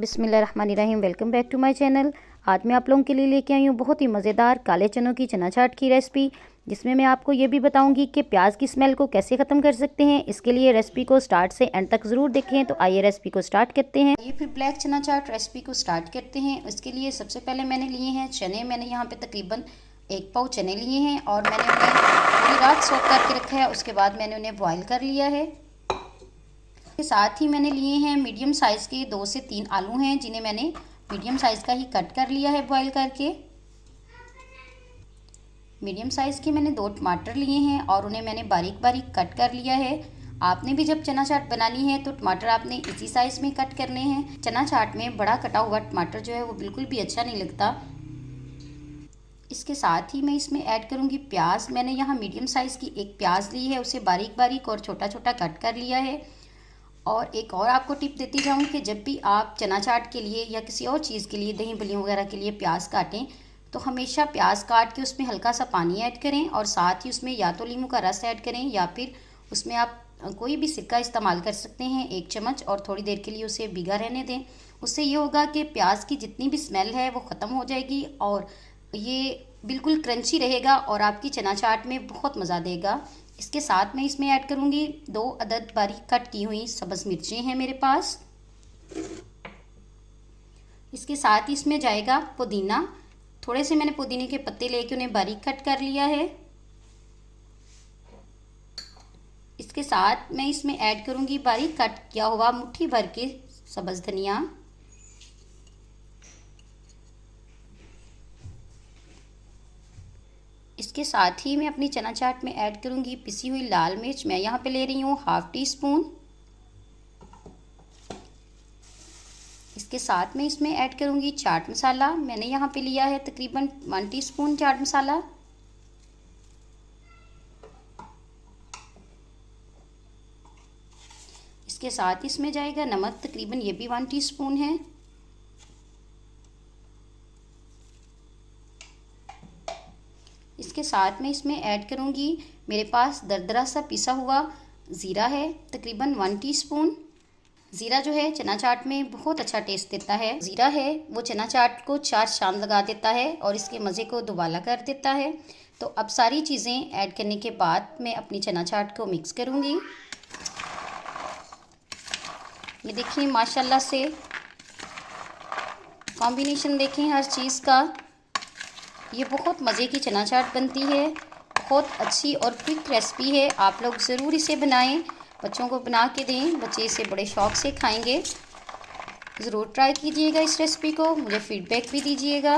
बिस्मिल्लाह रहमान रहीम। Welcome back to my channel. आज मैं आप लोगों के लिए लेके आई हूँ बहुत ही मज़ेदार काले चनों की चना चाट की रेसिपी, जिसमें मैं आपको ये भी बताऊंगी कि प्याज की स्मेल को कैसे ख़त्म कर सकते हैं। इसके लिए रेसिपी को स्टार्ट से एंड तक ज़रूर देखें। तो आइए रेसिपी को स्टार्ट करते हैं। ये फिर ब्लैक चना चाट रेसिपी को स्टार्ट करते हैं। इसके लिए सबसे पहले मैंने लिए हैं चने। मैंने यहाँ पर तकरीबन 1 पाव चने लिए हैं और मैंने उन्हें पूरी रात सोक करके रखा है। उसके बाद मैंने उन्हें बॉयल कर लिया है। के साथ ही मैंने लिए हैं मीडियम साइज़ के 2 से 3 आलू हैं, जिन्हें मैंने मीडियम साइज़ का ही कट कर लिया है बॉईल करके। मीडियम साइज़ के मैंने 2 टमाटर लिए हैं और उन्हें मैंने बारीक बारीक कट कर लिया है। आपने भी जब चना चाट बनानी है तो टमाटर आपने इसी साइज़ में कट करने हैं। चना चाट में बड़ा कटा हुआ टमाटर जो है वो बिल्कुल भी अच्छा नहीं लगता। इसके साथ ही मैं इसमें ऐड करूँगी प्याज। मैंने यहाँ मीडियम साइज़ की एक प्याज ली है, उसे बारीक बारीक और छोटा छोटा कट कर लिया है। और एक और आपको टिप देती जाऊँ कि जब भी आप चना चाट के लिए या किसी और चीज़ के लिए, दही बलियों वगैरह के लिए प्याज काटें तो हमेशा प्याज काट के उसमें हल्का सा पानी ऐड करें और साथ ही उसमें या तो नींबू का रस ऐड करें या फिर उसमें आप कोई भी सिरका इस्तेमाल कर सकते हैं 1 चम्मच, और थोड़ी देर के लिए उसे भिगा रहने दें। उससे ये होगा कि प्याज की जितनी भी स्मेल है वो ख़त्म हो जाएगी और ये बिल्कुल क्रंची रहेगा और आपकी चना चाट में बहुत मज़ा देगा। इसके साथ मैं इसमें ऐड करूँगी 2 अदद बारीक कट की हुई सब्ज़ मिर्चें हैं मेरे पास। इसके साथ ही इसमें जाएगा पुदीना। थोड़े से मैंने पुदीने के पत्ते लेके उन्हें बारीक कट कर लिया है। इसके साथ मैं इसमें ऐड करूँगी बारीक कट किया हुआ मुट्ठी भर के सब्ज़ धनिया। इसके साथ ही मैं अपनी चना चाट में ऐड करूँगी पिसी हुई लाल मिर्च। मैं यहाँ पे ले रही हूँ ½ टी स्पून। इसके साथ में इसमें ऐड करूँगी चाट मसाला। मैंने यहाँ पे लिया है तकरीबन 1 टीस्पून चाट मसाला। इसके साथ इसमें जाएगा नमक, तकरीबन ये भी 1 टीस्पून है। इसके साथ में इसमें ऐड करूँगी मेरे पास दरदरा सा पिसा हुआ ज़ीरा है, तकरीबन 1 टीस्पून। ज़ीरा जो है चना चाट में बहुत अच्छा टेस्ट देता है। ज़ीरा है वो चना चाट को 4 चांद लगा देता है और इसके मज़े को दुबाला कर देता है। तो अब सारी चीज़ें ऐड करने के बाद मैं अपनी चना चाट को मिक्स करूँगी। ये देखिए माशाल्लाह से कॉम्बिनेशन देखें हर चीज़ का। ये बहुत मज़े की चना चाट बनती है, बहुत अच्छी और क्विक रेसिपी है। आप लोग ज़रूर इसे बनाएं, बच्चों को बना के दें, बच्चे इसे बड़े शौक़ से खाएंगे। ज़रूर ट्राई कीजिएगा इस रेसिपी को, मुझे फ़ीडबैक भी दीजिएगा।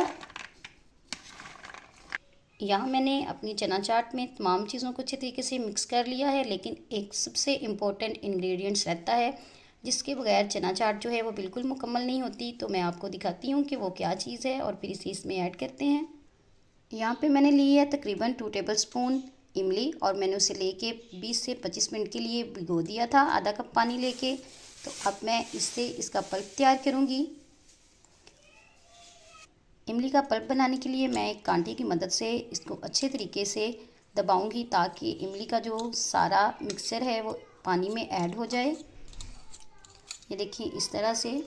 यहाँ मैंने अपनी चना चाट में तमाम चीज़ों को अच्छे तरीके से मिक्स कर लिया है, लेकिन एक सबसे इम्पोर्टेंट इंग्रेडिएंट्स रहता है जिसके बगैर चना चाट जो है वो बिल्कुल मुकम्मल नहीं होती। तो मैं आपको दिखाती हूँ कि वो क्या चीज़ है और फिर इसे इसमें ऐड करते हैं। यहाँ पे मैंने ली है तकरीबन 2 टेबलस्पून इमली और मैंने उसे लेके 20 से 25 मिनट के लिए भिगो दिया था, आधा कप पानी लेके। तो अब मैं इससे इसका पल्प तैयार करूँगी। इमली का पल्प बनाने के लिए मैं एक कांटे की मदद से इसको अच्छे तरीके से दबाऊँगी ताकि इमली का जो सारा मिक्सचर है वो पानी में ऐड हो जाए। ये देखिए इस तरह से।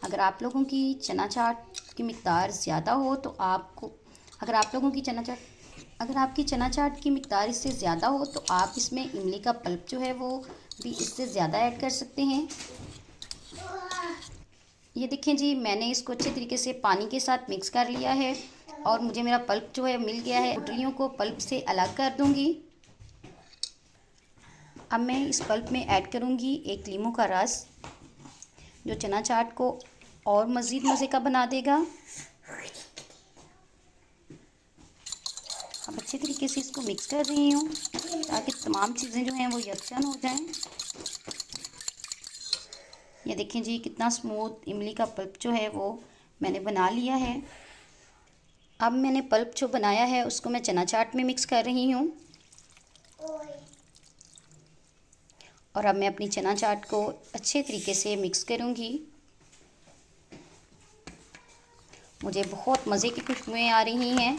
अगर आप लोगों की चना चाट की मिक़दार ज़्यादा हो तो अगर आपकी चना चाट की मिक़दार इससे ज़्यादा हो तो आप इसमें इमली का पल्प जो है वो भी इससे ज़्यादा ऐड कर सकते हैं। ये देखें जी, मैंने इसको अच्छे तरीके से पानी के साथ मिक्स कर लिया है और मुझे मेरा पल्प जो है मिल गया है। गुठलियों को पल्प से अलग कर दूँगी। अब मैं इस पल्प में ऐड करूँगी 1 लीमू का रस, जो चना चाट को और मज़ीद मज़े का बना देगा। अब अच्छे तरीके से इसको मिक्स कर रही हूँ ताकि तमाम चीज़ें जो हैं वो यकजान हो जाएं। ये देखें जी कितना स्मूथ इमली का पल्प जो है वो मैंने बना लिया है। अब मैंने पल्प जो बनाया है उसको मैं चना चाट में मिक्स कर रही हूँ और अब मैं अपनी चना चाट को अच्छे तरीके से मिक्स करूँगी। मुझे बहुत मज़े की खुशबुएं आ रही हैं।